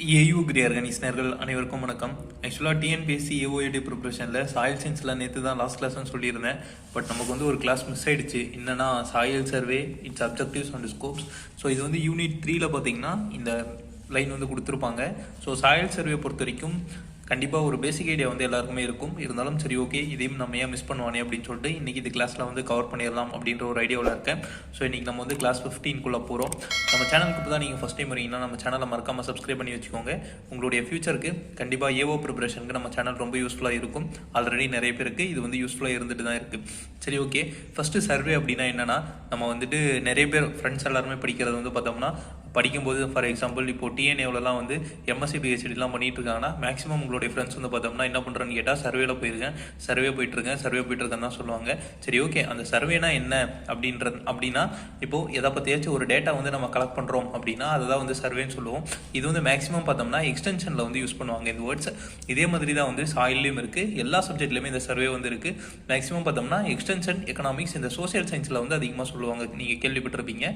AU ஆர்கனைசர்கள் அனைவருக்கும் வணக்கம். ஆக்சுவலாக TNPSC AO ADA ப்ரிப்ரேஷனில் சாயில் சயின்ஸில் நேற்று தான் லாஸ்ட் கிளாஸ்னு சொல்லியிருந்தேன். பட் நமக்கு வந்து ஒரு கிளாஸ் மிஸ் ஆகிடுச்சு. என்னென்னா soil survey, it's objectives and scopes. So இது வந்து யூனிட் 3ல் பார்த்தீங்கன்னா இந்த லைன் வந்து கொடுத்துருப்பாங்க. ஸோ சாயில் சர்வே பொறுத்த வரைக்கும் கண்டிப்பாக ஒரு பேசிக் ஐடியா வந்து எல்லாருக்குமே இருக்கும். இருந்தாலும் சரி, ஓகே, இதையும் நம்ம ஏன் மிஸ் பண்ணுவானே அப்படின்னு சொல்லிட்டு இன்றைக்கி இந்த கிளாஸில் வந்து கவர் பண்ணிடலாம் அப்படின்ற ஒரு ஐடியாவில் இருக்கேன். ஸோ இன்றைக்கி நம்ம வந்து கிளாஸ் 15க்குள்ளே போகிறோம். நம்ம சேனலுக்கு இப்போ தான் நீங்கள் ஃபஸ்ட் டைம் வரீங்கன்னா நம்ம சேனலை மறக்காமல் சப்ஸ்கிரைப் பண்ணி வச்சுக்கோங்க. உங்களுடைய ஃபியூச்சருக்கு கண்டிப்பாக ஏஓ ப்ரிப்பரேஷனுக்கு நம்ம சேனல் ரொம்ப யூஸ்ஃபுல்லாக இருக்கும். ஆல்ரெடி நிறைய பேருக்கு இது வந்து யூஸ்ஃபுல்லாக இருந்துட்டு தான் இருக்குது. சரி, ஓகே, ஃபஸ்ட்டு சர்வே அப்படின்னா என்னென்னா, நம்ம வந்துட்டு நிறைய பேர் ஃப்ரெண்ட்ஸ் எல்லாருமே படிக்கிறது வந்து பார்த்தோம்னா, படிக்கும்போது ஃபார் எக்ஸாம்பிள் இப்போ டிஎன்ஏவிலலாம் வந்து எம்எஸ்சி பிஹெச்டிலாம் பண்ணிட்டு இருக்காங்கன்னா மேக்ஸிமம் உங்களுடைய ஃப்ரெண்ட்ஸ் வந்து பார்த்தோம்னா என்ன பண்ணுறேன்னு கேட்டால் சர்வேல போயிருக்கேன், சர்வே போயிட்டுருக்கேன்னு தான் சொல்லுவாங்க. சரி, ஓகே, அந்த சர்வேனா என்ன அப்படின்னா இப்போது எதை பற்றியாச்சும் ஒரு டேட்டா வந்து நம்ம கலெக்ட் பண்ணுறோம் அப்படின்னா அதை தான் வந்து சர்வேன்னு சொல்லுவோம். இது வந்து மேக்ஸிமம் பார்த்தோம்னா எக்ஸ்டென்ஷனில் வந்து யூஸ் பண்ணுவாங்க இந்த வேர்ட்ஸ். இதே மாதிரி தான் வந்து சாயிலையும் இருக்குது, எல்லா சப்ஜெக்ட்லையுமே இந்த சர்வே வந்து இருக்குது. மேக்ஸிமம் பார்த்தோம்னா எக்ஸ்டென்ஷன், எக்கனாமிக்ஸ், இந்த சோசியல் சயின்ஸில் வந்து அதிகமாக சொல்லுவாங்க. நீங்கள் கேள்விப்பட்டிருப்பீங்க,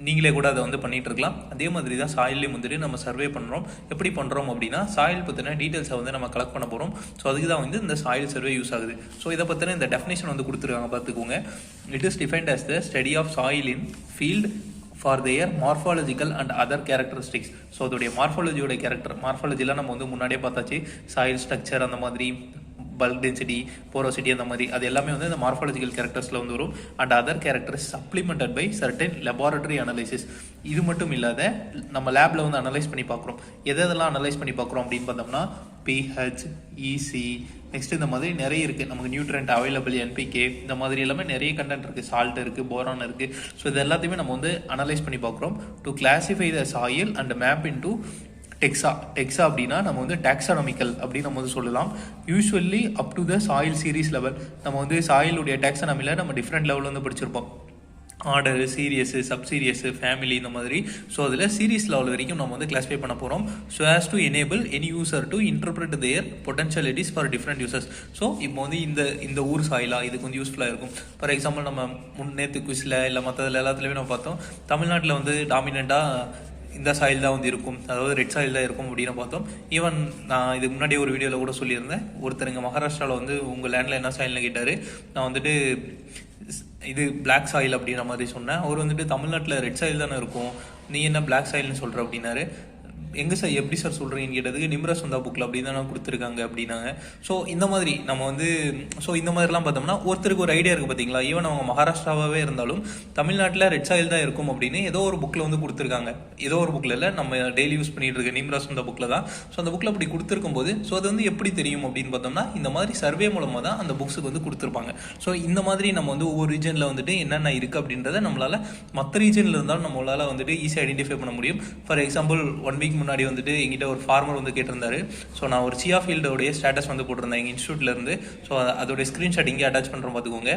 நீங்களே கூட அதை வந்து பண்ணிட்டு இருக்கலாம். அதே மாதிரி தான் சாயிலையும் வந்துட்டு நம்ம சர்வே பண்ணுறோம். எப்படி பண்ணுறோம் அப்படின்னா சாயில் பற்றின டீட்டெயில்ஸை வந்து நம்ம கலெக்ட் பண்ண போகிறோம். ஸோ அதுக்கு தான் வந்து இந்த சாயில் சர்வே யூஸ் ஆகுது. ஸோ இதை பற்றின இந்த டெஃபினேஷன் வந்து கொடுத்துருக்காங்க, பார்த்துக்கோங்க. It is defined as the study of soil in field for their morphological and other characteristics. So அதோடைய மார்ஃபாலஜியோட மார்ஃபாலஜிலாம் நம்ம வந்து முன்னாடியே பார்த்தாச்சு. சாயில் ஸ்ட்ரக்சர், அந்த மாதிரி பல்க் டென்சிட்டி, போரோசிட்டி, அந்த மாதிரி அது எல்லாமே வந்து இந்த மார்ஃபாலஜிக்கல் கேரக்டர்ஸில் வந்து வரும். And other characters supplemented by certain laboratory analysis. இது மட்டும் இல்லாத நம்ம லேபில் வந்து அனலைஸ் பண்ணி பார்க்குறோம். எதெல்லாம் அனலைஸ் பண்ணி பார்க்குறோம் அப்படின்னு பார்த்தோம்னா pH, EC, நெக்ஸ்ட் இந்த மாதிரி நிறைய இருக்குது. நமக்கு நியூட்ரண்ட் அவைலபிள், NPK, இந்த மாதிரி எல்லாமே நிறைய கண்டென்ட் இருக்குது. சால்ட் இருக்குது, போரான் இருக்குது. ஸோ இது எல்லாத்தையுமே நம்ம வந்து அனலைஸ் பண்ணி பார்க்குறோம் to classify the soil and map into taxa அப்படின்னா நம்ம வந்து டாக்ஸானமிக்கல் அப்படின்னு நம்ம வந்து சொல்லலாம். Usually up to the soil series level. நம்ம வந்து சாயிலுடைய டாக்ஸானமியில் நம்ம டிஃப்ரெண்ட் லெவலில் வந்து படிச்சிருப்போம். ஆர்டர், சீரியஸு, சப்சீரியஸு, ஃபேமிலி, இந்த மாதிரி. ஸோ அதில் சீரீஸ் லெவல் வரைக்கும் நம்ம வந்து கிளாஸிஃபை பண்ண போகிறோம். So as to enable any user to interpret their potentialities for different users. So இப்போ வந்து இந்த ஊர் சாயிலா இதுக்கு வந்து யூஸ்ஃபுல்லாக இருக்கும். ஃபார் எக்ஸாம்பிள் நம்ம நேற்று குவிஸில் இல்லை மற்றதில் எல்லாத்துலேயுமே நம்ம பார்த்தோம், தமிழ்நாட்டில் வந்து டாமினண்ட்டாக இந்த சாயில் தான் வந்து இருக்கும், அதாவது ரெட் சாயில் தான் இருக்கும் அப்படின்னு பார்த்தோம். ஈவன் நான் இதுக்கு முன்னாடி ஒரு வீடியோவில் கூட சொல்லியிருந்தேன், ஒருத்தருங்க மகாராஷ்டிராவில் வந்து உங்கள் லேண்டில் என்ன சாயில்னு கேட்டார். நான் வந்துட்டு இது பிளாக் சாயில் அப்படின்ற மாதிரி சொன்னேன். அவர் வந்துட்டு தமிழ்நாட்டில் ரெட் சாயில் தானே இருக்கும், நீ என்ன பிளாக் சாயில்னு சொல்கிற அப்படின்னாரு. எங்கே சார், எப்படி சார் சொல்கிறீங்கன்னு கேட்டதுக்கு நிம்ரஸ் வந்தா புக்கில் அப்படி தான் கொடுத்துருக்காங்க அப்படின்னாங்க. ஸோ இந்த மாதிரி நம்ம வந்து இந்த மாதிரிலாம் பார்த்தோம்னா ஒருத்தருக்கு ஒரு ஐடியா இருக்குது பார்த்தீங்களா. ஈவன் அவங்க மகாராஷ்டிராவே இருந்தாலும் தமிழ்நாட்டில் ரெட் சாயில் தான் இருக்கும் அப்படின்னு ஏதோ ஒரு புக்கில் வந்து கொடுத்துருக்காங்க. ஏதோ ஒரு புக்கில் இல்லை, நம்ம டெய்லி யூஸ் பண்ணிட்டு இருக்க நிம்ரஸ் வந்தா புக்கில் தான். ஸோ அந்த புக்கில் அப்படி கொடுத்துருக்கும் போது ஸோ அது வந்து எப்படி தெரியும் அப்படின்னு பார்த்தோம்னா இந்த மாதிரி சர்வே மூலமாக தான் அந்த புக்ஸுக்கு வந்து கொடுத்துருப்பாங்க. ஸோ இந்த மாதிரி நம்ம வந்து ஒவ்வொரு ரீஜனில் வந்துட்டு என்னென்ன இருக்குது அப்படின்றத நம்மளால் மற்ற ரீஜனில் இருந்தாலும் நம்மளால் வந்துட்டு ஈஸியாக ஐடென்டிஃபை பண்ண முடியும். ஃபார் எக்ஸாம்பிள் 1 வீக் முன்னாடி வந்துட்டு எங்கிட்ட ஒரு ஃபார்மர் வந்து கேட்டிருந்தாரு. ஸோ நான் ஒரு சியா ஃபீல்டோடைய ஸ்டேட்டஸ் வந்து போட்டிருந்தேன் எங்கள் இன்ஸ்டியூட்லேருந்து. ஸோ அதோடைய ஸ்க்ரீன்ஷாட் இங்கே அட்டாச் பண்ணுறோம், பார்த்துக்கோங்க.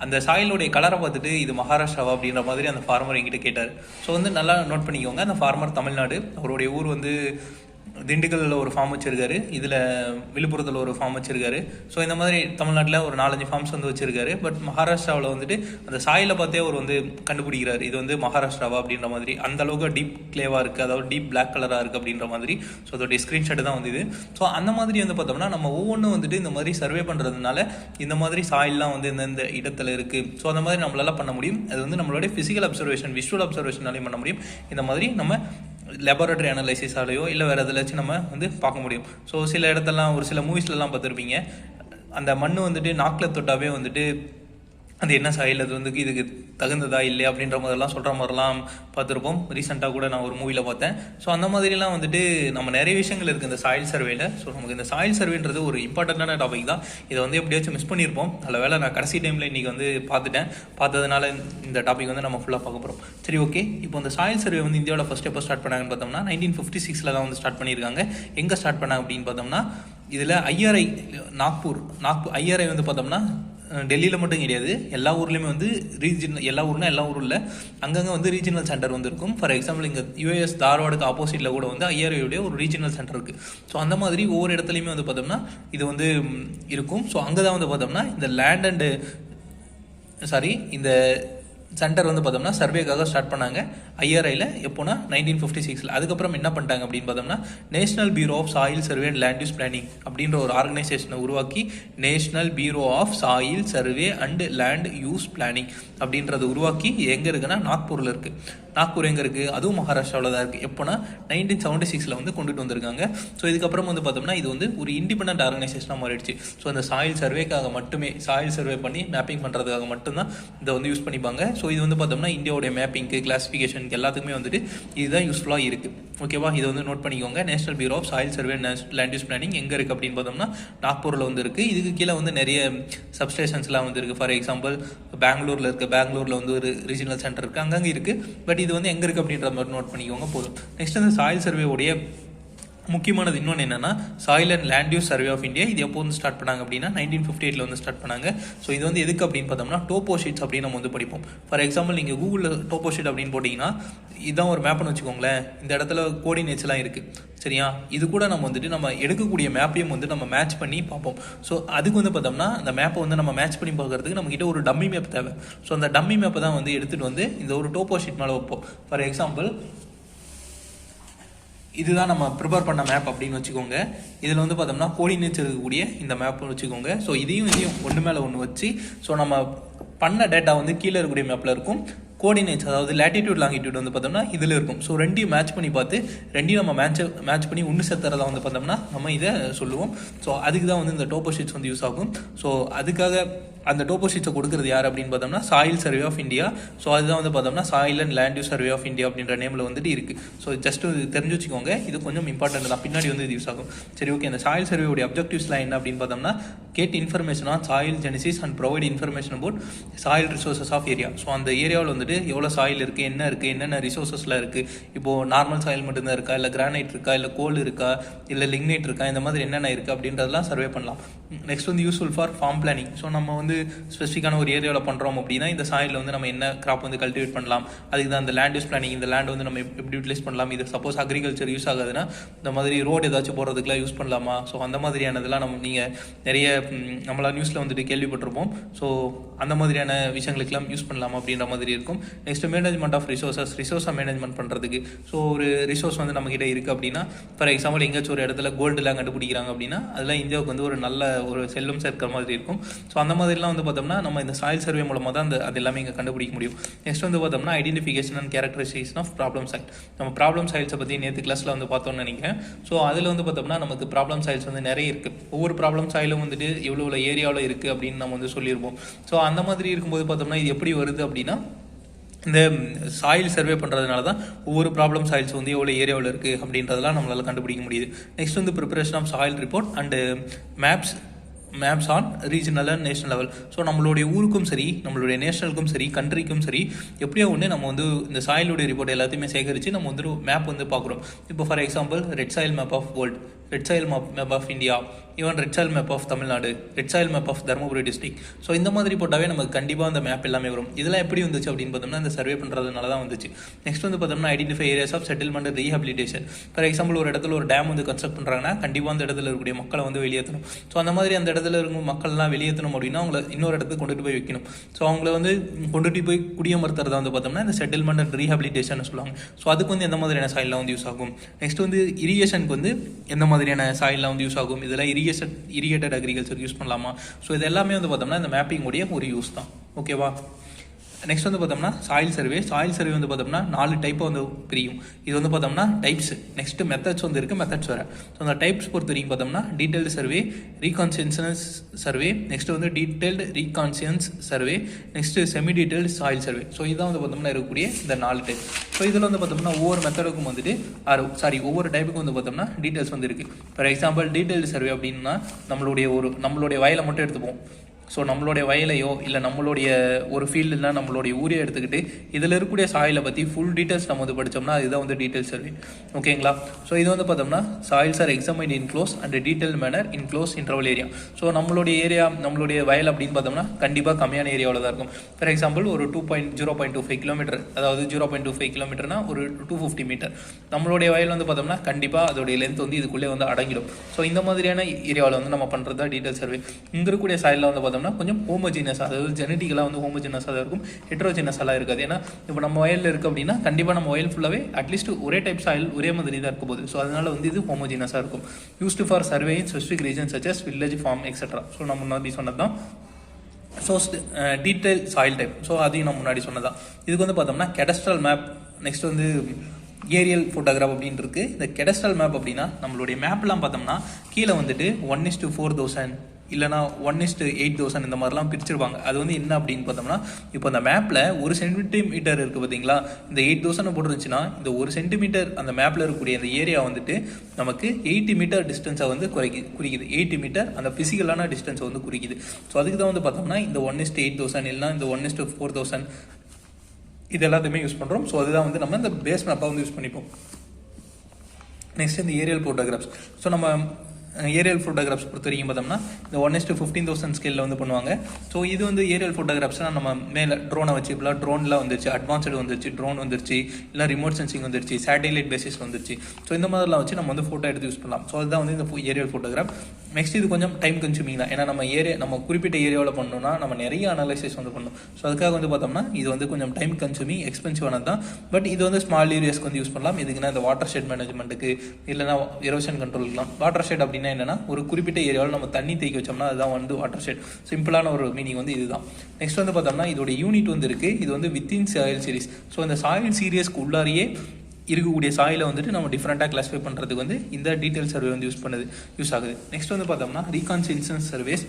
அந்த சாயிலோடைய கலரை பார்த்துட்டு இது மகாராஷ்டிராவா அப்படின்ற மாதிரி அந்த ஃபார்மர் எங்கிட்ட கேட்டார். ஸோ வந்து நல்லா நோட் பண்ணிக்கோங்க, அந்த ஃபார்மர் தமிழ்நாடு, அவருடைய ஊர் வந்து திண்டுக்கல்லில் ஒரு ஃபார்ம் வச்சுருக்காரு, இதில் விழுப்புரத்தில் ஒரு ஃபார்ம் வச்சுருக்காரு. ஸோ இந்த மாதிரி தமிழ்நாட்டில் ஒரு 4-5 ஃபார்ம்ஸ் வந்து வச்சுருக்காரு. பட் மகாராஷ்டிராவில் வந்துட்டு அந்த சாயிலை பார்த்தே அவர் வந்து கண்டுபிடிக்கிறார் இது வந்து மகாராஷ்டிராவா அப்படின்ற மாதிரி. அந்த அளவுக்கு டீப் கிளேவாக இருக்குது, அதாவது டீப் பிளாக் கலராக இருக்குது அப்படின்ற மாதிரி. ஸோ அதோடைய ஸ்க்ரீன்ஷாட் தான் வந்து இது. ஸோ அந்த மாதிரி வந்து பார்த்தோம்னா நம்ம ஒவ்வொன்றும் வந்துட்டு இந்த மாதிரி சர்வே பண்ணுறதுனால இந்த மாதிரி சாயில்லாம் வந்து இந்த இடத்துல இருக்குது. ஸோ அந்த மாதிரி நம்மளால பண்ண முடியும். அது வந்து நம்மளுடைய ஃபிசிக்கல் அப்சர்வேஷன், விஷுவல் அப்சர்வேஷனாலையும் பண்ண முடியும். இந்த மாதிரி நம்ம லெபார்டரி அனலைசிஸாலேயோ இல்லை வேறு எதுலாச்சும் நம்ம வந்து பார்க்க முடியும். ஸோ சில இடத்தெல்லாம் ஒரு சில மூவிஸ்லலாம் பார்த்துருப்பீங்க, அந்த மண் வந்துட்டு நாக்கில் தொட்டாவே வந்துட்டு அது என்ன சாயில், அது வந்து இதுக்கு தகுந்ததா இல்லையா அப்படின்ற மாதிரிலாம் சொல்கிற மாதிரிலாம் பார்த்துருப்போம். ரீசெண்டாக கூட நான் ஒரு மூவியில் பார்த்தேன். ஸோ அந்த மாதிரிலாம் வந்துட்டு நம்ம நிறைய விஷயங்கள் இருக்குது இந்த சாயில் சர்வேல. ஸோ நமக்கு இந்த சாயில் சர்வேன்றது ஒரு இம்பார்ட்டண்ட்டான டாபிக் தான். இதை வந்து எப்படியாச்சும் மிஸ் பண்ணியிருப்போம். அதில் வேலை நான் கடைசி டைமில் இன்றைக்கி வந்து பார்த்ததுனால இந்த டாபிக் வந்து நம்ம ஃபுல்லாக பார்க்க போகிறோம். சரி, ஓகே. இப்போ இந்த சாயில் சர்வே வந்து இந்தியாவோட ஃபஸ்ட் எப்போ ஸ்டார்ட் பண்ணாங்கன்னு பார்த்தோம்னா 1956 தான் வந்து ஸ்டார்ட் பண்ணியிருக்காங்க. எங்கே ஸ்டார்ட் பண்ணாங்க அப்படின்னு பார்த்தோம்னா இதில் ஐஆர்ஐ நாக்பூர் ஐஆர்ஐ வந்து பார்த்தோம்னா டெல்லியில் மட்டும் கிடையாது, எல்லா ஊர்லேயுமே வந்து எல்லா ஊரும் இல்லை, அங்கங்கே வந்து ரீஜனல் சென்டர் வந்து இருக்கும். ஃபார் எக்ஸாம்பிள் இங்கே யூஎஸ் தார்வாடுக்கு ஆப்போசிட்டில் கூட வந்து ஐஆர்ஐயோடைய ஒரு ரீஜனல் சென்டர் இருக்குது. ஸோ அந்த மாதிரி ஒவ்வொரு இடத்துலையுமே வந்து பார்த்தோம்னா இது வந்து இருக்கும். ஸோ அங்கே தான் வந்து பார்த்தோம்னா இந்த லேண்ட் அண்டு இந்த சென்டர் வந்து பார்த்தோம்னா சர்வேக்காக ஸ்டார்ட் பண்ணாங்க ஐஆர்ஐயில் எப்போனா 1956. அதுக்கப்புறம் என்ன பண்ணிட்டாங்க அப்படின்னு பார்த்தோம்னா national bureau of soil survey and land use planning அப்படின்ற ஒரு ஆர்கனைசேஷனை உருவாக்கி national bureau of soil survey and land use planning அப்படின்றத உருவாக்கி எங்கே இருக்குன்னா நாக்பூரில் இருக்குது. நாக்பூர் எங்கே இருக்குது? அதுவும் மகாராஷ்டிராவில் தான் இருக்குது. எப்போனா 1976 வந்து கொண்டுட்டு வந்திருக்காங்க. ஸோ இதுக்கப்புறம் வந்து பார்த்தோம்னா இது வந்து ஒரு இண்டிபெண்டன்ட் ஆர்கனைசேஷனாக மாறிடுச்சு. ஸோ அந்த சாயில் சர்வேக்காக மட்டுமே சாயில் சர்வே பண்ணி மேப்பிங் பண்ணுறதுக்காக மட்டும்தான் இதை வந்து யூஸ் பண்ணிப்பாங்க. ஸோ இது வந்து பார்த்தோம்னா இந்தியாவுடைய மேப்பிங்க்கு கிளாசிஃபிகேஷனுக்கு எல்லாத்துக்குமே வந்துட்டு இதுதான் யூஸ்ஃபுல்லாக இருக்குது. ஓகேவா, இதை வந்து நோட் பண்ணிக்கோங்க. National bureau of soil survey and land use planning எங்கே இருக்குது அப்படின்னு பார்த்தோம்னா நாக்பூரில் வந்து இருக்குது. இதுக்கு கீழே வந்து நிறைய சப்ஸ்டேஷன்ஸ்லாம் வந்து இருக்குது. ஃபார் எக்ஸாம்பிள் பெங்களூரில் இருக்குது. பெங்களூரில் வந்து ஒரு ரீஜனல் சென்டர் இருக்குது, அங்கங்கே இருக்குது. பட் இது வந்து எங்கே இருக்குது அப்படின்ற மாதிரி நோட் பண்ணிக்கோங்க போதும். நெக்ஸ்ட் வந்து சாயில் சர்வேவுடைய முக்கியமானது இன்னொன்று என்னென்னா soil and land use survey of India. இது எப்போ வந்து ஸ்டார்ட் பண்ணாங்க அப்படின்னா 1958 வந்து ஸ்டார்ட் பண்ணாங்க. ஸோ இது வந்து எதுக்கு அப்படின்னு பார்த்தோம்னா டோப்போ ஷீட்ஸ் அப்படின்னு நம்ம வந்து படிப்போம். ஃபார் எக்ஸாம்பிள் நீங்கள் கூகுளில் டோப்போ ஷீட் அப்படின்னு போட்டிங்கன்னா இதுதான் ஒரு மேப்னு வச்சுக்கோங்களேன். இந்த இடத்துல கோஆர்டினேட்ஸ்லாம் இருக்குது, சரியா? இது கூட நம்ம வந்துட்டு நம்ம எடுக்கக்கூடிய மேப்பையும் வந்து நம்ம மேட்ச் பண்ணி பார்ப்போம். ஸோ அதுக்கு வந்து பார்த்தோம்னா அந்த மேப்பை வந்து நம்ம மேட்ச் பண்ணி பார்க்கறதுக்கு நம்மகிட்ட ஒரு டம்மி மேப் தேவை. ஸோ அந்த டம்மி மேப்பை தான் வந்து எடுத்துகிட்டு வந்து இந்த ஒரு டோப்போ ஷீட் மேலே வைப்போம். ஃபார் எக்ஸாம்பிள் இதுதான் நம்ம ப்ரிப்பேர் பண்ண மேப் அப்படின்னு வச்சுக்கோங்க. இதில் வந்து பார்த்தோம்னா கோஆர்டினேட்ஸ் இருக்கக்கூடிய இந்த மேப்னு வச்சுக்கோங்க. ஸோ இதையும் ஒன்று மேலே ஒன்று வச்சு ஸோ நம்ம பண்ண டேட்டா வந்து கீழே இருக்கக்கூடிய மேப்பில் இருக்கும். கோஆர்டினேட்ஸ் அதாவது லேட்டிடியூட் லாங்கிடியூட் வந்து பார்த்தோம்னா இதில் இருக்கும். ஸோ ரெண்டையும் மேட்ச் பண்ணி பார்த்து ரெண்டையும் நம்ம மேட்ச் பண்ணி ஒன்று சேர்த்துறதா வந்து பார்த்தோம்னா நம்ம இதை சொல்லுவோம். ஸோ அதுக்கு தான் வந்து இந்த டோப்போ ஷீட்ஸ் வந்து யூஸ் ஆகும். ஸோ அதுக்காக அந்த டோப்போ ஷீட்ஸை கொடுக்குறது யார் அப்படின்னு பார்த்தோம்னா soil survey of India. So அதுதான் வந்து பார்த்தோம்னா soil and land use survey of India அப்படின்ற நேமில் வந்துட்டு இருக்குது. ஸோ ஜஸ்ட் தெரிஞ்சு வச்சுக்கோங்க, இது கொஞ்சம் இம்பார்ட்டன்ட் தான், பின்னாடி வந்து இது யூஸ் ஆகும். சரி, ஓகே. அந்த சாயில் சர்வேவுடைய அப்ஜெக்டிவ்ஸ்லாம் என்ன அப்படின்னு பார்த்தோம்னா get information on soil genesis and provide information about soil resources of area. So அந்த ஏரியாவில் வந்துட்டு எவ்வளோ சாயில் இருக்குது, என்ன இருக்குது, என்னென்ன ரிசோர்ஸஸ்லாம் இருக்குது, இப்போது நார்மல் சாயில் மட்டும்தான் இருக்கா, இல்லை கிரானைட் இருக்கா, இல்லை கோல் இருக்கா, இல்லை லிக்னைட் இருக்கா, இந்த மாதிரி என்னென்ன இருக்குது அப்படின்றதெல்லாம் சர்வே பண்ணலாம். நெக்ஸ்ட் வந்து useful for farm planning. So நம்ம வந்து ஸ்பெசிஃபிக்கான ஒரு ஏரியாவில் பண்ணுறோம் அப்படின்னா இந்த சாயிலில் வந்து நம்ம என்ன கிராப் வந்து கல்டிவேட் பண்ணலாம், அதுக்கு தான் இந்த லேண்ட் யூஸ் பிளானிங். இந்த லேண்ட் வந்து நம்ம எப்படி யூட்டிலைஸ் பண்ணலாம், இது சப்போஸ் அக்ரிகல்ச்சர் யூஸ் ஆகுதுன்னா இந்த மாதிரி ரோடு ஏதாச்சும் போகிறதுக்குலாம் யூஸ் பண்ணலாமா. ஸோ அந்த மாதிரியானதெல்லாம் நீங்கள் நிறைய நம்மளாம் நியூஸில் வந்துட்டு கேள்விப்பட்டிருப்போம். ஸோ அந்த மாதிரியான விஷயங்களுக்கெல்லாம் யூஸ் பண்ணலாமா அப்படின்ற மாதிரி இருக்கும். நெக்ஸ்ட் மேனேஜ்மெண்ட் ஆஃப் ரிசோர்ஸை மேனேஜ்மெண்ட் பண்ணுறதுக்கு. ஸோ ஒரு ரிசோர்ஸ் வந்து நம்மகிட்ட இருக்குது அப்படின்னா ஃபார் எக்ஸாம்பிள் எங்கேயாச்சும் ஒரு இடத்துல கோல்டுலாம் கண்டுபிடிக்கிறாங்க அப்படின்னா அதெல்லாம் இந்தியாவுக்கு வந்து ஒரு நல்ல ஒரு செல்வம் சேர்க்கிற மாதிரி இருக்கும். ஸோ அந்த மாதிரிலாம் வந்து பார்த்தோம்னா நம்ம இந்த சாயில் சர்வே மூலமாக தான் அது எல்லாமே இங்கே கண்டுபிடிக்க முடியும். நெக்ஸ்ட் வந்து பார்த்தோம்னா identification and characterization of problem soil. நம்ம ப்ராப்ளம் சாயில்ஸை பற்றி நேற்று கிளாஸில் வந்து பார்த்தோம்னு நினைக்கிறேன். ஸோ அதில் வந்து பார்த்தோம்னா நமக்கு ப்ராப்ளம் சாயில்ஸ் வந்து நிறைய இருக்குது. ஒவ்வொரு ப்ராப்ளம் சாயிலும் வந்துட்டு எவ்வளோ ஏரியாவில் இருக்குது அப்படின்னு நம்ம வந்து சொல்லியிருப்போம். ஸோ அந்த மாதிரி இருக்கும்போது பார்த்தோம்னா இது எப்படி வருது அப்படின்னா இந்த சாயில் சர்வே பண்ணுறதுனால தான் ஒவ்வொரு ப்ராப்ளம் சாயில்ஸ் வந்து எவ்வளோ ஏரியாவில் இருக்குது அப்படின்றதெல்லாம் நம்மளால் கண்டுபிடிக்க முடியுது. நெக்ஸ்ட் வந்து preparation of soil report and maps on regional and national level. So நம்மளுடைய ஊருக்கும் சரி, நம்மளுடைய நேஷனலுக்கும் சரி, கண்ட்ரிக்கும் சரி, எப்படியோ ஒன்று நம்ம வந்து இந்த சாயிலுடைய ரிப்போர்ட் எல்லாத்தையுமே சேகரித்து நம்ம வந்து மேப் வந்து பார்க்குறோம். இப்போ for example red soil map of world, red soil map of India, even red soil map of Tamil Nadu, red soil map of Dharmapuri district. So இந்த மாதிரி போட்டாவே நமக்கு கண்டிப்பாக அந்த மேப் எல்லாமே வரும். இதெல்லாம் எப்படி வந்துச்சு அப்படின்னு பார்த்தோம்னா இந்த சர்வே பண்ணுறதுனால தான் வந்துச்சு. நெக்ஸ்ட் வந்து பார்த்தோம்னா identify areas of settlement and rehabilitation. For example ஒரு இடத்துல ஒரு டேம் வந்து கன்ஸ்ட்ரக்ட் பண்ணுறாங்கன்னா கண்டிப்பாக அந்த இடத்துல இருக்கக்கூடிய மக்களை வந்து வெளியேற்றணும். ஸோ அந்த மாதிரி அந்த இடத்துல இருக்கும் மக்கள்லாம் வெளியேற்றணும் அப்படின்னா அவங்கள இன்னொரு இடத்துக்கு கொண்டுட்டு போய் வைக்கணும். ஸோ அவங்கள வந்து கொண்டுட்டு போய் குடியமர்த்துறதா வந்து பார்த்தோம்னா இந்த செட்டில்மெண்ட் அண்ட் ரீஹபிலிட்டேஷன் சொல்லுவாங்க. ஸோ அதுக்கு வந்து எந்த மாதிரியான சாயிலாம் வந்து யூஸ் ஆகும். நெக்ஸ்ட் வந்து இரிகேஷனுக்கு வந்து எந்த மாதிரியான சாயிலாம் வந்து யூஸ் ஆகும். இதெல்லாம் இரிகேட்டட் அக்ரிகல்ச்சர் யூஸ் பண்ணலாமா. ஸோ இது எல்லாமே வந்து பார்த்தோம்னா இந்த மேப்பிங் உடைய ஒரு யூஸ் தான். ஓகேவா. நெக்ஸ்ட் வந்து பார்த்தோம்னா சாயில் சர்வே வந்து பார்த்தோம்னா 4 டைப்பாக வந்து பிரியும். இது வந்து பார்த்தோம்னா டைப்ஸ். நெக்ஸ்ட் மெத்தட்ஸ் வந்து இருக்குது, மெத்தட்ஸ் வேறு. ஸோ அந்த டைப்ஸ் பொறுத்த வரைக்கும் பார்த்தோம்னா detailed survey, reconnaissance survey, next வந்து detailed reconnaissance survey, next semi detailed soil survey. So இதான் வந்து பார்த்தோம்னா இருக்கக்கூடிய இந்த 4 டைப். ஸோ இதில் வந்து பார்த்தோம்னா ஒவ்வொரு மெத்தடுக்கும் வந்துட்டு ஒவ்வொரு டைப்புக்கும் வந்து பார்த்தோம்னா டீட்டெயில்ஸ் வந்து இருக்குது. ஃபார் எக்ஸாம்பிள் டீட்டெயில்டு சர்வே அப்படின்னா நம்மளுடைய வயலை மட்டும் எடுத்துப்போம். ஸோ நம்மளுடைய வயலையோ இல்லை நம்மளுடைய ஒரு ஃபீல்டுனா நம்மளுடைய ஊரையோ எடுத்துக்கிட்டு இதில் இருக்கக்கூடிய சாயிலை பற்றி ஃபுல் டீட்டெயில்ஸ் நம்ம வந்து படித்தோம்னா இதுதான் வந்து டீட்டெயில்ஸ் சர்வே. ஓகேங்களா. ஸோ இது வந்து பார்த்தோம்னா soils are examined in close and detail manner in close interval area. So நம்மளுடைய வயல் அப்படின்னு பார்த்தோம்னா கண்டிப்பாக கம்மியான ஏரியாவில் தான் இருக்கும். ஃபார் எக்ஸாம்பிள் ஒரு 0.25 கிலோமீட்டர், அதாவது 0.25 கிலோமீட்டர்னா ஒரு 250 மீட்டர். நம்மளுடைய வயல் வந்து பார்த்தோம்னா கண்டிப்பாக அதோடைய லென்த் வந்து இதுக்குள்ளே வந்து அடங்கிடும். ஸோ இந்த மாதிரியான ஏரியாவில் வந்து நம்ம பண்ணுறது தான் டீட்டெயில் சர்வே. இங்கே இருக்கக்கூடிய சாயிலில் வந்து பார்த்தோம்னா கொஞ்சம் ஹோமோஜினஸாக, அதாவது ஜெனட்டிக்கலாக வந்து ஹோமோஜினஸாக தான் இருக்கும், ஹெட்ரோஜினஸாக இருக்காது. ஏன்னா இப்போ நம்ம வயலில் இருக்குது அப்படின்னா கண்டிப்பாக நம்ம வயல் ஃபுல்லாகவே அட்லீஸ்ட் ஒரே டைப் சாயில் ஒரே மாதிரி தான் இருக்க போகுது. ஸோ அதனால வந்து இது ஹோமோஜினஸாக இருக்கும். Used for survey in specific region such as village farm etcetera. So நம்ம முன்னாடி சொன்னது தான். So detail soil type, so அதையும் நம்ம முன்னாடி சொன்னதான். இதுக்கு வந்து பார்த்தோம்னா கெடஸ்ட்ரல் மேப், நெக்ஸ்ட் வந்து ஏரியல் ஃபோட்டோகிராஃப் அப்படின்னு இருக்கு. இந்த கெடஸ்ட்ரல் மேப் அப்படின்னா நம்மளுடைய மேப்லாம் பார்த்தோம்னா கீழே வந்துட்டு 1:4000 இல்லைனா 1:8000 இந்த மாதிரிலாம் பிரிச்சிருப்பாங்க. அது வந்து என்ன அப்படின்னு பார்த்தோம்னா, இப்போ அந்த மேப்பில் 1 சென்டிமீட்டர் இருக்குது பார்த்தீங்களா, இந்த 8000 போட்டுருந்துச்சுன்னா இந்த 1 சென்டிமீட்டர் அந்த மேப்பில் இருக்கக்கூடிய அந்த ஏரியா வந்துட்டு நமக்கு 80 மீட்டர் டிஸ்டன்ஸை வந்து குறிக்குது. 80 மீட்டர் அந்த ஃபிசிக்கலான டிஸ்டன்ஸை வந்து குறிக்குது. ஸோ அதுக்கு தான் வந்து பார்த்தோம்னா இந்த 1:8000 இல்லைனா இந்த 1:4000 இது எல்லாத்தையுமே யூஸ் பண்ணுறோம். ஸோ அதுதான் வந்து நம்ம இந்த பேஸ் மேப்பாக வந்து யூஸ் பண்ணிப்போம். நெக்ஸ்ட் இந்த ஏரியல் ஃபோட்டோகிராஃப்ஸ். ஸோ நம்ம ஏரியல் ஃபோட்டோகிராஃப்ஸ் பொறுத்த வரைக்கும் பார்த்தோம்னா இந்த 1:15,000 ஸ்கேலில் வந்து பண்ணுவாங்க. ஸோ இது வந்து ஏரியல் ஃபோட்டோகிராஃப்ஸ்னால் நம்ம மேலே ட்ரோனை வச்சு இப்போலாம் ட்ரோன்லாம் வந்துருச்சு, அட்வான்ஸ்டு வந்துருச்சு, ட்ரோன் வந்துருச்சு, இல்லை ரிமோட் சென்சிங் வந்துருச்சு, சேட்டலைட் பேசிஸ் வந்துருச்சு. ஸோ இந்த மாதிரிலாம் வச்சு நம்ம வந்து ஃபோட்டோ எடுத்து யூஸ் பண்ணலாம். ஸோ அதுதான் வந்து இந்த ஏரியல் ஃபோட்டோகிராஃப். நெக்ஸ்ட் இது கொஞ்சம் டைம் கன்சூமிங் தான். ஏன்னா நம்ம குறிப்பிட்ட ஏரியாவில் பண்ணணும்னா நம்ம நிறைய அனலைசிஸ் வந்து பண்ணணும். ஸோ அதுக்காக வந்து பார்த்தோம்னா இது வந்து கொஞ்சம் டைம் கன்சூமிங், எக்ஸ்பென்சிவானது தான். பட் இது வந்து ஸ்மால் ஏரியாஸ்க்கு வந்து யூஸ் பண்ணலாம். இதுக்குன்னா இந்த வாட்டர் ஷெட் மேனேஜ்மெண்ட்டுக்கு இல்லைனா எரோஷன் கண்ட்ரோலுக்குலாம். வாட்டர் ஷெட் அப்படின்னா என்னன்னா, ஒரு குறிப்பிட்ட ஏரியாவில் நம்ம தண்ணி தேக்கி வச்சோம்னா அதுதான் வந்து வாட்டர் ஷெட். சிம்பிளான ஒரு மீனிங் வந்து இதுதான். நெக்ஸ்ட் வந்து பார்த்தோம்னா இதோட யூனிட் வந்து இருக்கு. இது வந்து வித்தின் சாயில் சீரிஸ். ஸோ இந்த சாயில் சீரியஸ்க்கு உள்ளாரியே இருக்கக்கூடிய சாயிலை வந்துட்டு நம்ம டிஃப்ரெண்ட்டாக கிளாஸிஃபை பண்ணுறதுக்கு வந்து இந்த டீட்டெயில் சர்வே வந்து யூஸ் ஆகுது. நெக்ஸ்ட் வந்து பார்த்தோம்னா ரீகான்சென்சஸ் சர்வேஸ்.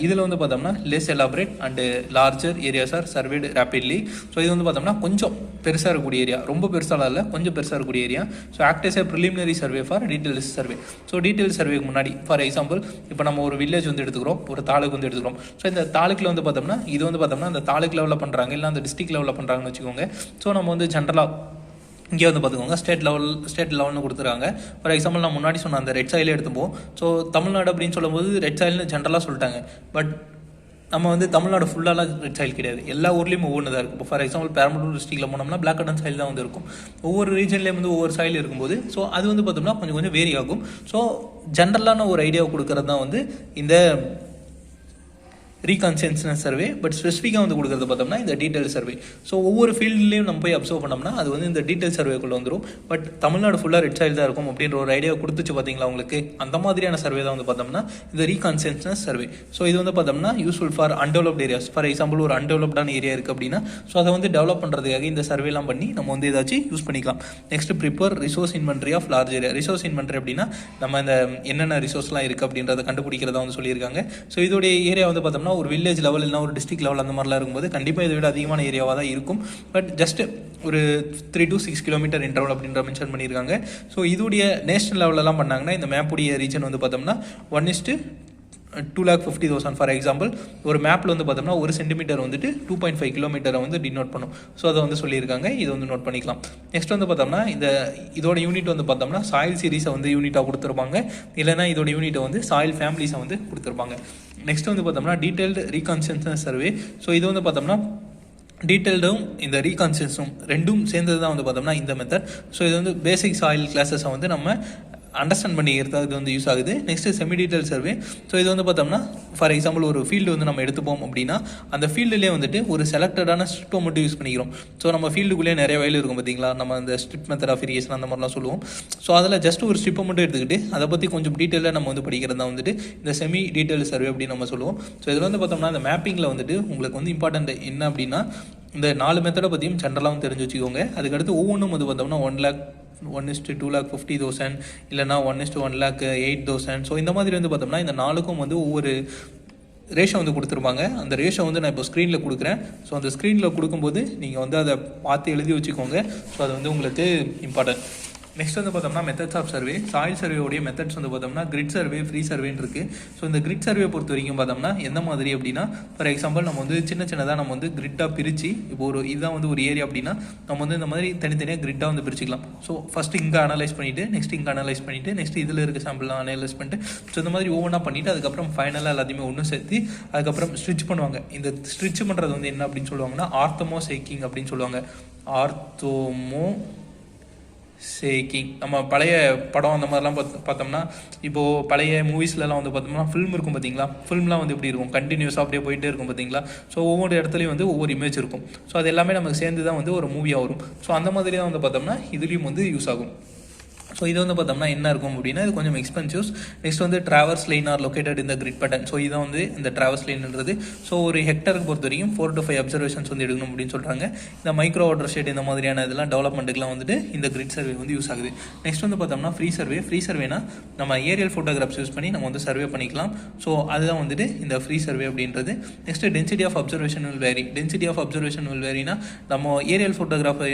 இதில் வந்து பார்த்தோம்னா less elaborate and larger areas are surveyed rapidly. So இது வந்து பார்த்தோம்னா கொஞ்சம் பெருசாக இருக்கக்கூடிய ஏரியா, ரொம்ப பெருசாக இல்லை, கொஞ்சம் பெருசாக இருக்கக்கூடிய area. So act as a preliminary survey for details survey. So detail சர்வேக்கு முன்னாடி ஃபார் எக்ஸாம்பிள் இப்போ நம்ம ஒரு வில்லேஜ் வந்து எடுத்துக்கிறோம், ஒரு தாலுக்கு வந்து எடுத்துக்கிறோம். ஸோ இந்த தாலுக்கில் வந்து பார்த்தோம்னா இது வந்து பார்த்தோம்னா அந்த தாலுக் லெவலில் பண்ணுறாங்க, இல்லை அந்த டிஸ்ட்ரிக்ட் லெவலில் பண்ணுறாங்கன்னு வச்சுக்கோங்க. ஸோ நம்ம வந்து ஜென்ரலாக இங்கே வந்து பார்த்துக்கோங்க ஸ்டேட் லெவல்னு கொடுத்துருக்காங்க. ஃபார் எக்ஸாம்பிள் நான் முன்னாடி சொன்ன அந்த ரெட் சாயிலே எடுத்துப்போம். ஸோ தமிழ்நாடு அப்படின்னு சொல்லும்போது ரெட் சாயில்னு ஜென்ரலாக சொல்லிட்டாங்க. பட் நம்ம வந்து தமிழ்நாடு ஃபுல்லாலாம் ரெட் சாயில் கிடையாது, எல்லா ஊர்லேயும் ஒவ்வொன்று தான் இருக்கும். இப்போ ஃபார் எக்ஸாம்பிள் பெரம்பலூர் டிஸ்ட்ரிக்ட்டில் போனோம்னா பிளாக் அண்ட் சாயில் தான் வந்து இருக்கும். ஒவ்வொரு ரீஜன்லேயும் வந்து ஒவ்வொரு சாயில் இருக்கும்போது ஸோ அது வந்து பார்த்தோம்னா கொஞ்சம் வேரி ஆகும். ஸோ ஜென்ரலான ஒரு ஐடியாவை கொடுக்கறது தான் வந்து இந்த ரீகான்சென்சஸ் சர்வே. பட் ஸ்பெசிஃபிக்காக வந்து கொடுக்குறது பார்த்தோம்னா இந்த டீட்டெயில் சர்வே. ஸோ ஒவ்வொரு ஃபீல்ட்லேயும் நம்ம போய் அப்சர்வ் பண்ணோம்னா அது வந்து இந்த டீட்டெயில் சர்வேக்குள்ளே வந்துடும். பட் தமிழ்நாடு ஃபுல்லாக ரெட் சாயில் தான் இருக்கும் அப்படின்ற ஒரு ஐடியா கொடுத்துச்சு பார்த்தீங்களா உங்களுக்கு, அந்த மாதிரியான சர்வே தான் வந்து பார்த்தோம்னா இந்த ரீகான்சென்சஸ் சர்வே. ஸோ இது வந்து பார்த்தோம்னா useful for undeveloped areas. For example ஒரு அன்டெவலப்டான ஏரியா இருக்குது அப்படின்னா ஸோ அதை வந்து டெவலப் பண்ணுறதுக்காக இந்த சர்வேலாம் பண்ணி நம்ம வந்து ஏதாச்சும் யூஸ் பண்ணிக்கலாம். Next prepare resource inventory of large area. Resource inventory அப்படின்னா நம்ம இந்த என்னென்ன ரிசோர்ஸ்லாம் இருக்குது அப்படின்றத கண்டுபிடிக்கிறதா வந்து சொல்லியிருக்காங்க. ஸோ இதோடைய ஏரியா வந்து பார்த்தோம்னா ஒரு வில்லேஜ் லெவல் இல்லைனா ஒரு டிஸ்ட்ரிக்ட் லெவல் அந்த மாதிரிலாம் இருக்கும்போது கண்டிப்பாக இதை விட அதிகமான ஏரியாவாக தான் இருக்கும். பட் ஜஸ்ட் ஒரு 3 to 6 கிலோமீட்டர் இன்டர்வல் அப்படின்ற மென்ஷன் பண்ணியிருக்காங்க. ஸோ இதோடைய நேஷனல் லெவலெலாம் பண்ணாங்கன்னா இந்த மேப்புடைய ரீஜன் வந்து பார்த்தோம்னா 1:250,000. ஃபார் எக்ஸாம்பிள் ஒரு மேப்பில் வந்து பார்த்தோம்னா 1 சென்டிமீட்டர் வந்துட்டு 2.5 கிலோமீட்டரை வந்து டினோட் பண்ணும். ஸோ அதை வந்து சொல்லியிருக்காங்க, இது வந்து நோட் பண்ணிக்கலாம். நெக்ஸ்ட் வந்து பார்த்தோம்னா இதோட யூனிட் வந்து பார்த்தோம்னா சாயில் சீரீஸை வந்து யூனிட்டாக கொடுத்துருப்பாங்க, இல்லைனா இதோட யூனிட்டை வந்து சாயில் ஃபேமிலிஸை வந்து கொடுத்துருப்பாங்க. நெக்ஸ்ட் வந்து பார்த்தோம்னா டீட்டெயில்டு ரீகான்சென்சஸ் சர்வே. ஸோ இது வந்து பார்த்தோம்னா டீட்டெயில்டும் இந்த ரீகான்சென்ஸும் ரெண்டும் சேர்ந்தது தான் வந்து பார்த்தோம்னா இந்த மெத்தட். ஸோ இது வந்து பேசிக் சாயில் கிளாஸஸை வந்து நம்ம அண்டர்ஸ்டாண்ட் பண்ணிக்கிறது இது வந்து யூஸ் ஆகுது. Next semi detail survey. So இது வந்து பார்த்தோம்னா ஃபார் எக்ஸாம்பிள் ஒரு ஃபீல்டு வந்து நம்ம எடுத்துப்போம் அப்படின்னா அந்த ஃபீல்டுலேயே வந்துட்டு ஒரு செலக்டடான ஸ்ட்ரிப்பை மட்டும் யூஸ் பண்ணிக்கிறோம். ஸோ நம்ம ஃபீல்டுக்குள்ளேயே நிறைய வயல் இருக்கும் பார்த்தீங்களா, நம்ம அந்த ஸ்ட்ரிப் மெத்தட் ஆஃப் இரிகேஷன் அந்த மாதிரிலாம் சொல்லுவோம். ஸோ அதில் ஜஸ்ட் ஒரு ஸ்ட்ரிப்பை மட்டும் எடுத்துக்கிட்டு அதை பற்றி கொஞ்சம் டீட்டெயிலாக நம்ம வந்து படிக்கிறது தான் வந்துட்டு இந்த செமி டீட்டெயில் சர்வே அப்படின்னு நம்ம சொல்லுவோம். ஸோ இதில் வந்து பார்த்தோம்னா இந்த மேப்பிங்கில் வந்துட்டு உங்களுக்கு வந்து இம்பார்ட்டன்ட் என்ன அப்படின்னா இந்த 4 மெத்தடை பற்றியும் ஜென்ரலாகவும் தெரிஞ்சு வச்சுக்கோங்க. அதுக்கடுத்து ஒவ்வொன்றும் வந்து பார்த்தோம்னா 1:250,000 இல்லைனா 1:1,08,000. ஸோ இந்த மாதிரி வந்து பார்த்தோம்னா இந்த 4க்கும் வந்து ஒவ்வொரு ரேஷோ வந்து கொடுத்துருப்பாங்க. அந்த ரேஷோ வந்து நான் இப்போ ஸ்க்ரீனில் கொடுக்குறேன். ஸோ அந்த ஸ்க்ரீனில் கொடுக்கும்போது நீங்கள் வந்து அதை பார்த்து எழுதி வச்சுக்கோங்க. ஸோ அது வந்து உங்களுக்கு இம்பார்ட்டன்ட். நெக்ஸ்ட் வந்து பார்த்தோம்னா மெத்தட்ஸ் ஆஃப் சர்வே. சாயில் சர்வேயோடைய மெத்தட்ஸ் வந்து பார்த்தோம்னா கிரிட் சர்வே, ஃப்ரீ சர்வேன்னு இருக்குது. ஸோ இந்த கிரிட் சர்வே பொறுத்த வரைக்கும் பார்த்தோம்னா எந்த மாதிரி அப்படின்னா ஃபார் எக்ஸாம்பிள் நம்ம வந்து சின்னதாக நம்ம வந்து கிரிட்டாக பிரித்து இப்போ இதுதான் வந்து ஒரு ஏரியா அப்படின்னா நம்ம வந்து இந்த மாதிரி தனித்தனியாக கிரிட்டாக வந்து பிரிச்சுக்கலாம். ஸோ ஃபஸ்ட்டு இங்கே அனலைஸ் பண்ணிவிட்டு நெக்ஸ்ட் இங்கே அனலைஸ் பண்ணிவிட்டு நெக்ஸ்ட் இதில் இருக்க சாம்பிள்லாம் அனலைஸ் பண்ணிட்டு ஸோ இந்த மாதிரி ஒவ்வொன்றா பண்ணிவிட்டு அதுக்கப்புறம் ஃபைனலாக எல்லாத்தையுமே ஒன்றும் சேர்த்து அதுக்கப்புறம் ஸ்ட்ரிச் பண்ணுவாங்க. இந்த ஸ்ட்ரிச் பண்ணுறது வந்து என்ன அப்படின்னு சொல்லுவாங்கன்னா ஆர்த்தோமோ சேக்கிங் அப்படின்னு சொல்லுவாங்க. ஆர்த்தோமோ ஷேக்கிங். நம்ம பழைய படம் அந்த மாதிரிலாம் பார்த்தோம்னா இப்போது பழைய மூவிஸ்லலாம் வந்து பார்த்தோம்னா ஃபில்ம் இருக்கும் பார்த்தீங்களா, ஃபில்ம்லாம் வந்து எப்படி இருக்கும், கண்டினியூஸாக அப்படியே போயிட்டே இருக்கும் பார்த்தீங்களா. ஸோ ஒவ்வொரு இடத்துலையும் வந்து ஒவ்வொரு இமேஜ் இருக்கும். ஸோ அது எல்லாமே நமக்கு சேர்ந்து தான் வந்து ஒரு மூவியாக வரும். ஸோ அந்த மாதிரி தான் வந்து பார்த்தோம்னா இதுலேயும் வந்து யூஸ் ஆகும். ஸோ இது வந்து பார்த்தோம்னா என்ன இருக்கும் அப்படின்னா, இது கொஞ்சம் எக்ஸ்பென்சிவ்ஸ். நெக்ஸ்ட் வந்து ட்ராவர்ஸ் லைன் ஆர் லொக்கேட்டட் இந்த கிரிட் பேட்டர்ன். ஸோ இதான் வந்து இந்த ட்ராவர்ஸ் லைன்ன்றது. ஸோ ஒரு ஹெக்டருக்கு பொறுத்த வரைக்கும் 4 to 5 அப்சர்வேஷன்ஸ் வந்து எடுக்கணும் அப்படின்னு சொல்கிறாங்க. இந்த மைக்ரோ வாட்டர் ஷெட் இந்த மாதிரியான இதெல்லாம் டெவலப்மெண்ட்டுக்குலாம் வந்துட்டு இந்த கிரிட் சர்வே வந்து யூஸ் ஆகுது. நெக்ஸ்ட் வந்து பார்த்தோம்னா ஃப்ரீ சர்வே. ஃப்ரீ சர்வேனா நம்ம ஏரியல் ஃபோட்டோகிராஃப்ஸ் யூஸ் பண்ணி நம்ம வந்து சர்வே பண்ணிக்கலாம். ஸோ அதுதான் வந்துட்டு இந்த ஃப்ரீ சர்வே அப்படின்றது. Next density of observation will vary. Density of observation will வேரினா நம்ம ஏரியல் ஃபோட்டோகிராஃபை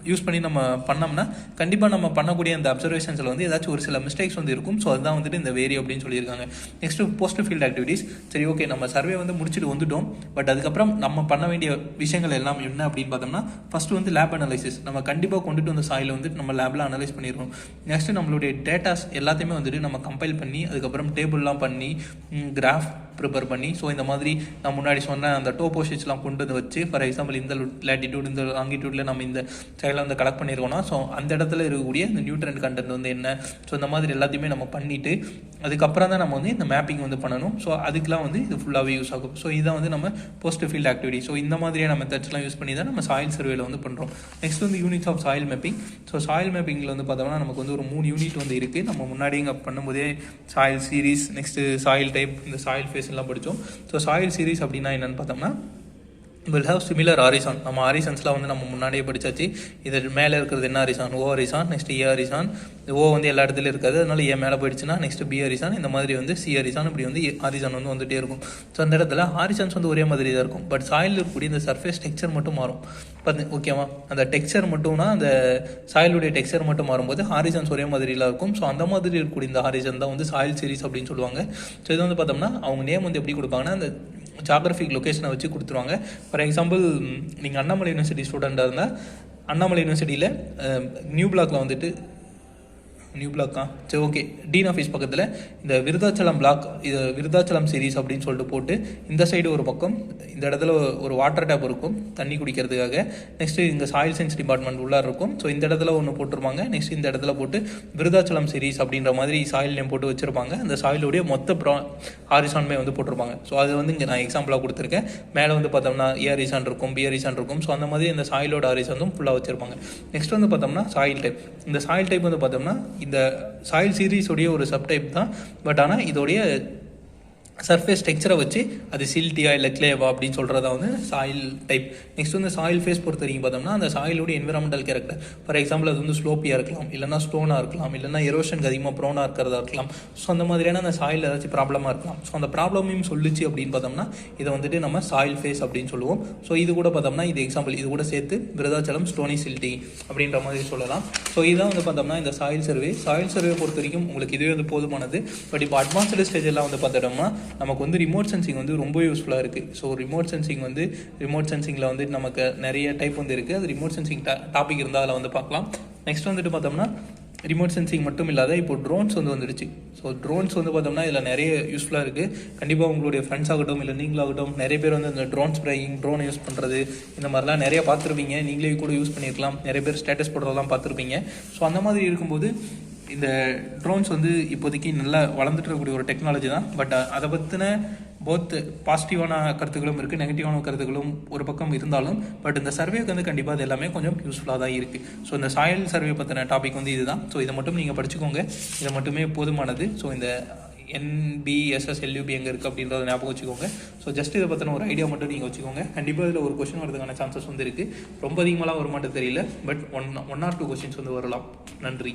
யூஸ் பண்ணி நம்ம பண்ணோம்னா கண்டிப்பாக நம்ம பண்ணக்கூடிய அந்த அப்சர்வேஷன்ஸில் வந்து ஏதாச்சும் ஒரு சில மிஸ்டேக்ஸ் வந்து இருக்கும். ஸோ அதுதான் வந்துட்டு இந்த வேரி அப்படின்னு சொல்லியிருக்காங்க. Next post field activities. சரி, ஓகே, நம்ம சர்வே வந்து முடிச்சுட்டு வந்துட்டோம். பட் அதுக்கப்புறம் நம்ம பண்ண வேண்டிய விஷயங்கள் எல்லாம் என்ன அப்படின்னு பார்த்தோம்னா, ஃபர்ஸ்ட் வந்து லேப் அனலைசிஸ். நம்ம கண்டிப்பாக கொண்டுட்டு வந்த சாயில் வந்துட்டு நம்ம லேபில் அனலைஸ் பண்ணியிருக்கோம். நெக்ஸ்ட் நம்மளுடைய டேட்டாஸ் எல்லாத்தையுமே வந்துட்டு நம்ம கம்பைல் பண்ணி அதுக்கப்புறம் டேபிள்லாம் பண்ணி கிராஃப் ப்ரிப்பேர் பண்ணி, ஸோ இந்த மாதிரி நான் முன்னாடி சொன்ன அந்த டோபோஷிட்ஸ்லாம் கொண்டு வந்து வச்சு, ஃபார் எக்ஸாம்பிள் இந்த லேட்டிடியூட் இந்த லாங்கிடியூடில் நம்ம இந்த சைடில் வந்து கலெக்ட் பண்ணியிருக்கோம்னா, ஸோ அந்த இடத்துல இருக்கக்கூடிய இந்த நியூட்ரண்ட் கண்டென்ட் வந்து என்ன, ஸோ இந்த மாதிரி எல்லாத்தையுமே நம்ம பண்ணிவிட்டு அதுக்கப்புறம் தான் நம்ம வந்து இந்த மேப்பிங் வந்து பண்ணணும். ஸோ அதுக்கெலாம் வந்து இது ஃபுல்லாகவே யூஸ் ஆகும். ஸோ இதான் வந்து நம்ம போஸ்ட் ஃபீல்ட் ஆக்டிவிட்டி. ஸோ இந்த மாதிரியான மெத்தட்ஸ்லாம் யூஸ் பண்ணி தான் நம்ம சாயில் சர்வேல வந்து பண்ணுறோம். நெக்ஸ்ட் வந்து units of soil mapping. So soil மேப்பிங்கில் வந்து பார்த்தோம்னா நமக்கு வந்து ஒரு 3 யூனிட் வந்து இருக்குது. நம்ம முன்னாடி இங்கே பண்ணும்போதே soil series, next soil type, இந்த சாயில் ஃபேஸ் எல்லாம் படித்தோம். ஸோ சாயில் சீரீஸ் அப்படின்னா என்னென்னு பார்த்தோம்னா, வில் ஹேவ் சிமிலர் ஹாரிசான். நம்ம ஹாரிசான்ஸ்லாம் வந்து நம்ம முன்னாடியே படித்தாச்சு. இது மேலே இருக்கிறது என்ன ஹாரிசான், ஓ ஹாரிசான். நெக்ஸ்ட் ஏ ஹாரிசான். ஓ வந்து எல்லா இடத்துலையும் இருக்காது, அதனால ஏ மேலே போயிடுச்சுன்னா நெக்ஸ்ட் பி ஹாரிசான். இந்த மாதிரி வந்து சி ஹாரிசான், இப்படி வந்து ஹாரிசான் வந்து வந்துகிட்டே இருக்கும். ஸோ அந்த இடத்துல ஹாரிசான்ஸ் வந்து ஒரே மாதிரி தான் இருக்கும். பட் சாயில் இருக்கக்கூடிய இந்த சர்ஃபேஸ் டெக்ஸ்சர் மட்டும் மாறும். ஓகேவா, அந்த டெக்ஸ்சர் மட்டும்னா அந்த சாயிலுடைய டெக்ஸ்சர் மட்டும் மாறும்போது ஹாரிசான்ஸ் ஒரே மாதிரிலாம் இருக்கும். ஸோ அந்த மாதிரி இருக்கக்கூடிய இந்த ஹாரிசான் தான் வந்து சாயில் சீரிஸ் அப்படின்னு சொல்லுவாங்க. ஸோ இது வந்து பார்த்தோம்னா அவங்க நேம் வந்து எப்படி கொடுப்பாங்கன்னா, அந்த ஜாகிரபிக் லொக்கேஷனை வச்சு கொடுத்துருவாங்க. ஃபார் எக்ஸாம்பிள், நீங்கள் அண்ணாமலை யூனிவர்சிட்டி ஸ்டூடெண்ட்டாக இருந்தால் அண்ணாமலை யூனிவர்சிட்டியில் நியூ பிளாக்ல வந்துட்டு சரி, ஓகே, டீன் ஆஃபீஸ் பக்கத்தில் இந்த விருதாச்சலம் பிளாக், இது விருதாச்சலம் சீரீஸ் அப்படின்னு சொல்லிட்டு போட்டு இந்த சைடு ஒரு பக்கம் இந்த இடத்துல ஒரு வாட்டர் டேப் இருக்கும் தண்ணி குடிக்கிறதுக்காக. நெக்ஸ்ட் இங்கே சாயில் சயின்ஸ் டிபார்ட்மெண்ட் உள்ளார இருக்கும். ஸோ இந்த இடத்துல ஒன்று போட்டிருப்பாங்க. நெக்ஸ்ட் இந்த இடத்துல போட்டு விருதாச்சலம் சீரீஸ் அப்படின்ற மாதிரி சாயில் நேம் போட்டு வச்சுருப்பாங்க. அந்த சாயிலுடைய மொத்த ஹாரிசான்மே வந்து போட்டிருப்பாங்க. ஸோ அது வந்து இங்கே நான் எக்ஸாம்பிளாக கொடுத்துருக்கேன். மேலே வந்து பார்த்தோம்னா ஏ ஹாரிசான் இருக்கும், பி ஹாரிசான் இருக்கும். ஸோ அந்த மாதிரி இந்த சாயிலோட ஹாரிசானும் ஃபுல்லாக வச்சுருப்பாங்க. நெக்ஸ்ட் வந்து பார்த்தோம்னா சாயில் டைப். இந்த சாயில் டைப் வந்து பார்த்தோம்னா இந்த சாயில் சீரீஸோடைய ஒரு சப்டைப் தான். பட் ஆனால் இதோடைய சர்ஃபேஸ் டெக்ஸ்சரை வச்சு அது சில்ட்டியா இல்லை கிளேவா அப்படின்னு சொல்கிறதா வந்து சாயில் டைப். நெக்ஸ்ட் வந்து சாயில் ஃபேஸ் பொறுத்த வரைக்கும் பார்த்தோம்னா அந்த சாயிலுடைய என்விரான்மெண்டல் கேரக்டர். ஃபார் எக்ஸாம்பிள், அது வந்து ஸ்லோப்பியாக இருக்கலாம், இல்லைனா ஸ்டோனாக இருக்கலாம், இல்லைனா எரோஷனுக்கு அதிகமாக ப்ரோனாக இருக்கிறதா இருக்கலாம். ஸோ அந்த மாதிரியான அந்த சாயில் ஏதாச்சும் ப்ராப்ளமாக இருக்கலாம். ஸோ அந்த ப்ராப்ளமையும் சொல்லிச்சு அப்படின்னு பார்த்தோம்னா இதை வந்துட்டு நம்ம சாயில் ஃபேஸ் அப்படின்னு சொல்லுவோம். ஸோ இது கூட பார்த்தோம்னா இது எக்ஸாம்பிள், இது கூட சேர்த்து விருதாச்சலம் ஸ்டோனி சில்ட்டி அப்படின்ற மாதிரி சொல்லலாம். ஸோ இதான் வந்து பார்த்தோம்னா இந்த சாயில் சர்வே. சாயில் சர்வே பொறுத்த வரைக்கும் உங்களுக்கு இதுவே வந்து போதுமானது. பட் இப்போ அட்வான்ஸ்டு ஸ்டேஜ் எல்லாம் வந்து பார்த்துட்டோம்னா நமக்கு வந்து ரிமோட் சென்சிங் வந்து ரொம்ப யூஸ்ஃபுல்லாக இருக்குது. ஸோ ரிமோட் சென்சிங்கில் வந்து நமக்கு நிறைய டைப் வந்து இருக்குது. அது ரிமோட் சென்சிங் டாபிக் இருந்தால் அதில் வந்து பார்க்கலாம். நெக்ஸ்ட் வந்துட்டு பார்த்தோம்னா ரிமோட் சென்சிங் மட்டும் இல்லாத இப்போ ட்ரோன்ஸ் வந்து வந்துடுச்சு. ஸோ ட்ரோன்ஸ் வந்து பார்த்தோம்னா இதில் நிறைய யூஸ்ஃபுல்லாக இருக்குது. கண்டிப்பாக உங்களுடைய ஃப்ரெண்ட்ஸ் ஆகட்டும் இல்லை நீங்களாகட்டும் நிறைய பேர் வந்து இந்த ட்ரோன் ஸ்ப்ரேயிங், ட்ரோன் யூஸ் பண்ணுறது இந்த மாதிரிலாம் நிறைய பார்த்துருப்பீங்க. நீங்களே கூட யூஸ் பண்ணியிருக்கலாம். நிறைய பேர் ஸ்டேட்டஸ் போடுறதெல்லாம் பார்த்துருப்பீங்க. ஸோ அந்த மாதிரி இருக்கும்போது இந்த ட்ரோன்ஸ் வந்து இப்போதைக்கு நல்லா வளர்ந்துட்டு இருக்கக்கூடிய ஒரு டெக்னாலஜி தான். பட் அதை பற்றின போத் பாசிட்டிவான கருத்துக்களும் இருக்குது, நெகட்டிவான கருத்துக்களும் ஒரு பக்கம் இருந்தாலும் பட் இந்த சர்வேக்கு வந்து கண்டிப்பாக அது எல்லாமே கொஞ்சம் யூஸ்ஃபுல்லாக தான் இருக்குது. ஸோ இந்த சாயில் சர்வே பற்றின டாபிக் வந்து இதுதான். ஸோ இதை மட்டும் நீங்கள் படிச்சுக்கோங்க, இதை மட்டுமே போதுமானது. ஸோ இந்த NBSS LUB எங்கே இருக்குது அப்படின்றத ஞாபகம் வச்சுக்கோங்க. ஸோ ஜஸ்ட் இதை பற்றின ஒரு ஐடியா மட்டும் நீங்கள் வச்சுக்கோங்க. கண்டிப்பாக இதில் ஒரு கொஸ்டின் வரதுக்கான சான்சஸ் வந்து இருக்குது. ரொம்ப அதிகமாகலாம் வருமானு தெரியல, but one or two questions வந்து வரலாம். நன்றி.